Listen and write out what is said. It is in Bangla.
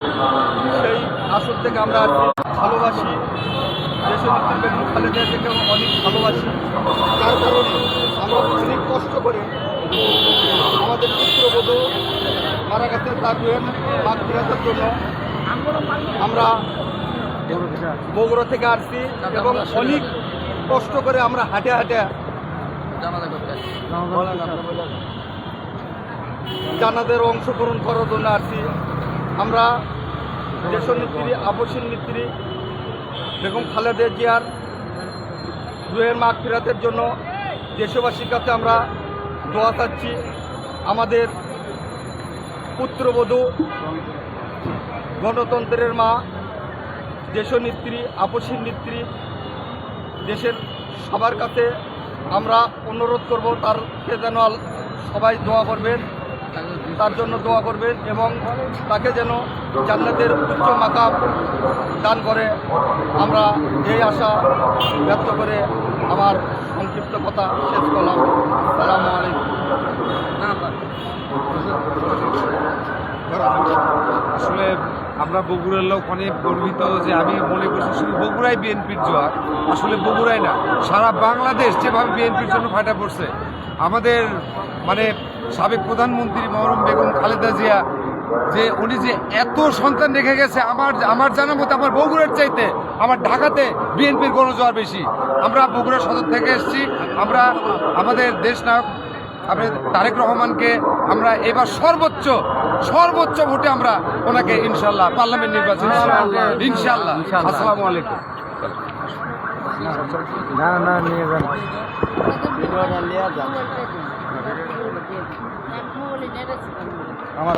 সেই আসর থেকে আমরা ভালোবাসি, দেশনেত্রী বেগম খালেদা থেকে অনেক ভালোবাসি। তার কারণে আমরা অনেক কষ্ট করে আমাদের পুত্রবধূ মারা গেছে তার মাগফিরাতের জন্য আমরা বগুড়া থেকে আসছি এবং অনেক কষ্ট করে আমরা হাঁটে হাঁটে জানাদের অংশগ্রহণ করার জন্য আসছি। আমরা দেশনেত্রী আপসীন নেত্রী বেগম খালেদা জিয়ার রুহের মাগফিরাতের জন্য দেশবাসীর কাছে আমরা দোয়া চাচ্ছি। আমাদের পুত্রবধূ, গণতন্ত্রের মা, দেশনেত্রী আপসীন নেত্রী, দেশের সবার কাছে আমরা অনুরোধ করব তারকে যেন সবাই দোয়া করবেন, তার জন্য দোয়া করবেন এবং তাকে যেন জান্নাতের উচ্চ মাকাম দান করে। আমরা এই আশা ব্যক্ত করে আমার সংক্ষিপ্ত কথা শেষ করলাম। আসসালামু আলাইকুম। আসলে আমরা বগুড়ার লোক অনেক গর্বিত যে আমি মনে করছি শুধু বগুড়ায় বিএনপির জোয়ার, আসলে বগুড়ায় না, সারা বাংলাদেশ যেভাবে বিএনপির জন্য ফাটা পড়ছে। আমাদের মানে সাবেক প্রধানমন্ত্রী মরহুম বেগম খালেদা জিয়া যে উনি যে এত সন্তান রেখে গেছে, আমার জানার মতো আমার বগুড়ার চাইতে আমার ঢাকাতে বিএনপির গণজোয়ার বেশি। আমরা বগুড়া সদর থেকে এসেছি। আমরা আমাদের দেশ নায়ক আপনার তারেক রহমানকে আমরা এবার সর্বোচ্চ ভোটে আমরা ওনাকে ইনশাল্লাহ পার্লামেন্ট নির্বাচন ইনশাল্লাহ। আসসালামু আলাইকুম। না নিয়ে যান। আমার